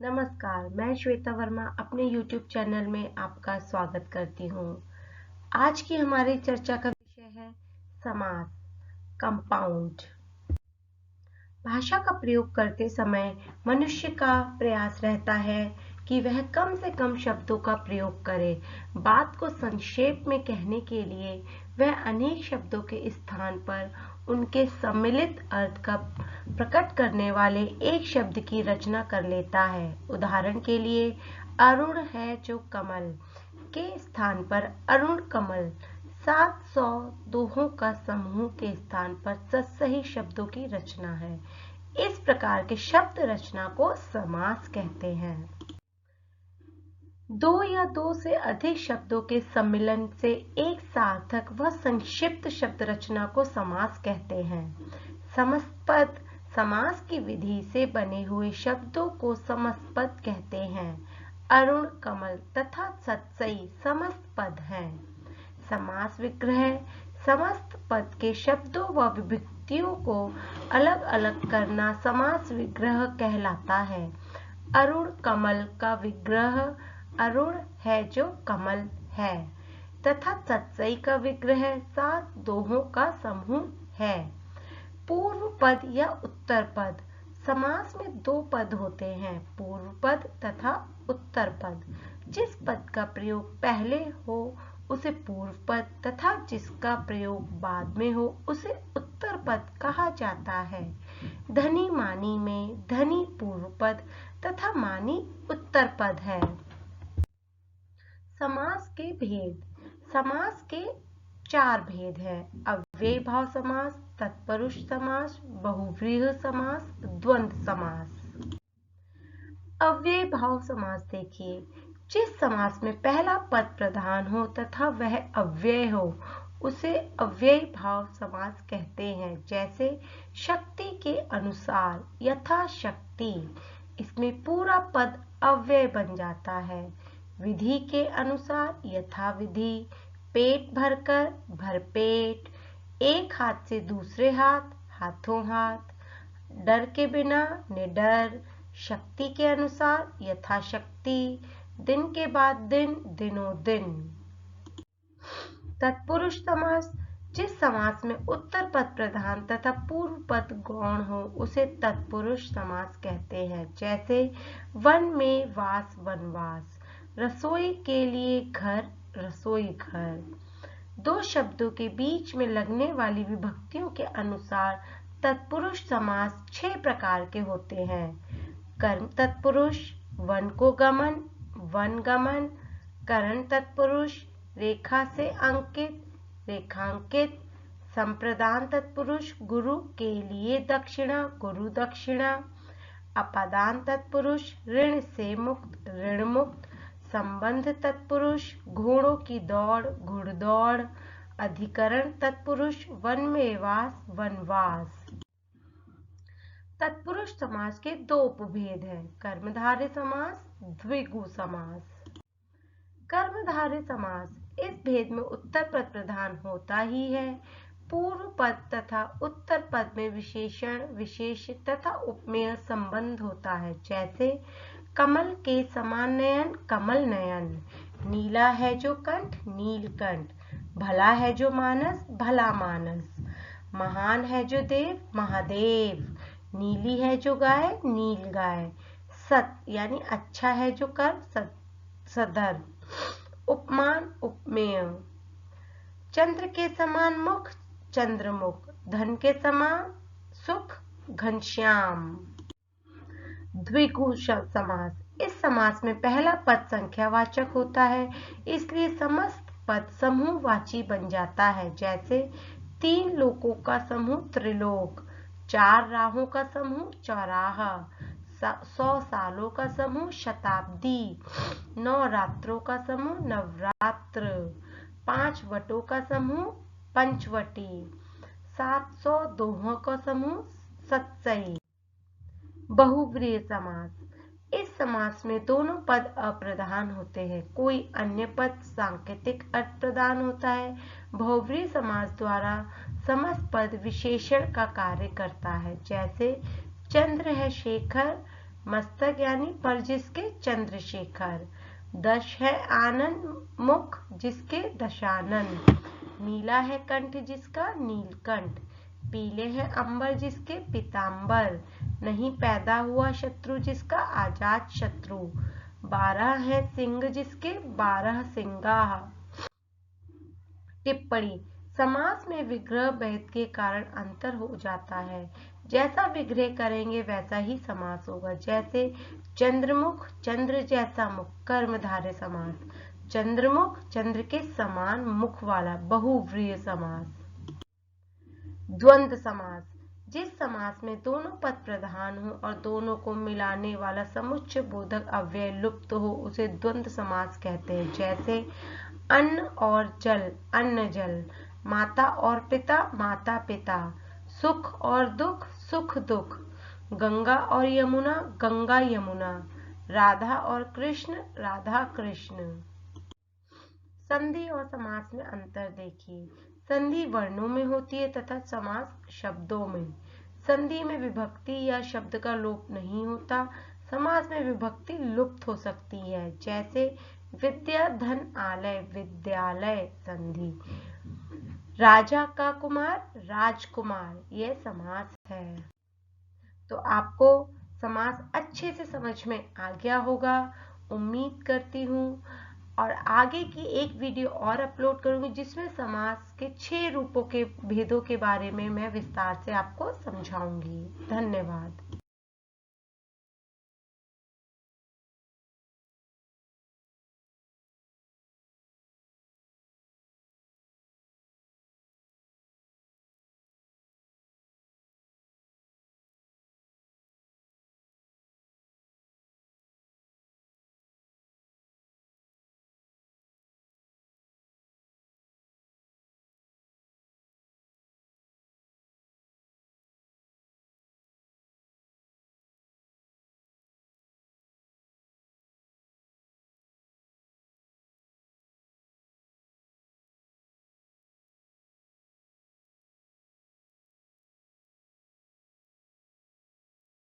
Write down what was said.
नमस्कार, मैं श्वेता वर्मा अपने YouTube चैनल में आपका स्वागत करती हूँ। आज की हमारी चर्चा का विषय है समास, कंपाउंड। भाषा का प्रयोग करते समय मनुष्य का प्रयास रहता है कि वह कम से कम शब्दों का प्रयोग करे। बात को संक्षेप में कहने के लिए वह अनेक शब्दों के स्थान पर उनके सम्मिलित अर्थ का प्रकट करने वाले एक शब्द की रचना कर लेता है। उदाहरण के लिए, अरुण है जो कमल के स्थान पर अरुण कमल, 700 दोहों का समूह के स्थान पर सही शब्दों की रचना है। इस प्रकार के शब्द रचना को समास कहते हैं। दो या दो से अधिक शब्दों के सम्मिलन से एक सार्थक व संक्षिप्त शब्द रचना को समास कहते हैं। समस्तपद समास की विधि से बने हुए शब्दों को समस्तपद कहते हैं। अरुण, कमल तथा सत्सई समस्त पद हैं। समास विग्रह समस्त पद के शब्दों व विभक्तियों को अलग अलग करना समास विग्रह कहलाता है। अरुण कमल का विग्रह अरुण है जो कमल है तथा सत्सई का विग्रह 7 दोहों का समूह है। पूर्व पद या उत्तर पद। समास में दो पद होते हैं, पूर्व पद तथा उत्तर पद। जिस पद का प्रयोग पहले हो उसे पूर्व पद तथा जिसका प्रयोग बाद में हो उसे उत्तर पद कहा जाता है। धनी मानी में धनी पूर्व पद तथा मानी उत्तर पद है। समास के भेद। समास के 4 भेद हैं: अव्ययी भाव समास, तत्पुरुष समास, बहुव्रीहि समास, द्वंद्व समास। अव्ययी भाव समास देखिए, जिस समास में पहला पद प्रधान हो तथा वह अव्यय हो उसे अव्ययी भाव समास कहते हैं। जैसे शक्ति के अनुसार, यथाशक्ति, इसमें पूरा पद अव्यय बन जाता है। विधि के अनुसार, यथाविधि, पेट भरकर, भरपेट, एक हाथ से दूसरे हाथ, हाथों हाथ, डर के बिना, निडर, शक्ति के अनुसार, यथाशक्ति, दिन के बाद दिन, दिनों दिन। तत्पुरुष समास। जिस समास में उत्तर पद प्रधान तथा पूर्व पद गौण हो उसे तत्पुरुष समास कहते हैं। जैसे वन में वास, वनवास, रसोई के लिए घर, रसोई घर। दो शब्दों के बीच में लगने वाली विभक्तियों के अनुसार तत्पुरुष समास 6 प्रकार के होते हैं। कर्म तत्पुरुष, वन को गमन, वन गमन। करण तत्पुरुष, रेखा से अंकित, रेखांकित। संप्रदान तत्पुरुष, गुरु के लिए दक्षिणा, गुरु दक्षिणा। अपादान तत्पुरुष, ऋण से मुक्त, ऋण मुक्त। संबंध तत्पुरुष, घोड़ों की दौड़, घुड़दौड़। अधिकरण तत्पुरुष, वन में वास, वनवास। तत्पुरुष समास के 2 उपभेद हैं: कर्मधारय समास, द्विगु समास। कर्मधारय समास, इस भेद में उत्तर पद प्रधान होता ही है। पूर्व पद तथा उत्तर पद में विशेषण, विशेष तथा उपमेय संबंध होता है। जैसे कमल के समान नयन, कमल नयन। नीला है जो कंठ, नीलकंठ। भला है जो मानस, भला मानस। महान है जो देव, महादेव। नीली है जो गाय, नील गाय। सत यानी अच्छा है जो कर, सदर। उपमान, उपमेय। चंद्र के समान मुख, चंद्रमुख। धन के समान सुख, घनश्याम। द्विगु समास। इस समास में पहला पद संख्यावाचक होता है, इसलिए समस्त पद समूहवाची बन जाता है। जैसे 3 लोकों का समूह त्रिलोक, 4 राहों का समूह चौराहा, 100 सालों का समूह शताब्दी, 9 रात्रों का समूह नवरात्र, 5 वटों का समूह पंचवटी, 700 दोहों का समूह सत्सई। बहुव्रीहि समास। इस समास में दोनों पद अप्रधान होते हैं, कोई अन्य पद सांकेतिक अर्थ प्रदान होता है। बहुव्रीहि समास द्वारा समस्त पद विशेषण का कार्य करता है। जैसे चंद्र है शेखर, मस्तक यानी पर जिसके चंद्रशेखर। दश है आनंद मुख जिसके दशानन। नीला है कंठ जिसका नीलकंठ। पीले है अंबर जिसके पीतांबर। नहीं पैदा हुआ शत्रु जिसका आजाद शत्रु। 12 है सिंह जिसके 12 सिंगा। टिप्पणी। समास में विग्रह भेद के कारण अंतर हो जाता है। जैसा विग्रह करेंगे वैसा ही समास होगा। जैसे चंद्रमुख चंद्र जैसा मुख कर्मधारय समास। चंद्रमुख चंद्र के समान मुख वाला बहुव्रीहि समास। द्वंद्व समास। जिस समास में दोनों पद प्रधान हो और दोनों को मिलाने वाला समुच्चय बोधक अव्यय लुप्त हो उसे द्वंद्व समास कहते हैं। जैसे अन्न और जल अन्न जल। माता और पिता माता पिता। सुख और दुख सुख दुख। गंगा और यमुना गंगा यमुना। राधा और कृष्ण राधा कृष्ण। संधि और समास में अंतर देखिए। संधि वर्णों में होती है तथा समास शब्दों में। संधि में विभक्ति या शब्द का लोप नहीं होता। समास में विभक्ति लुप्त हो सकती है। जैसे विद्या धन आलय विद्यालय संधि। राजा का कुमार राजकुमार यह समास है। तो आपको समास अच्छे से समझ में आ गया होगा उम्मीद करती हूँ। और आगे की एक वीडियो और अपलोड करूंगी जिसमें समास के 6 रूपों के भेदों के बारे में मैं विस्तार से आपको समझाऊंगी। धन्यवाद।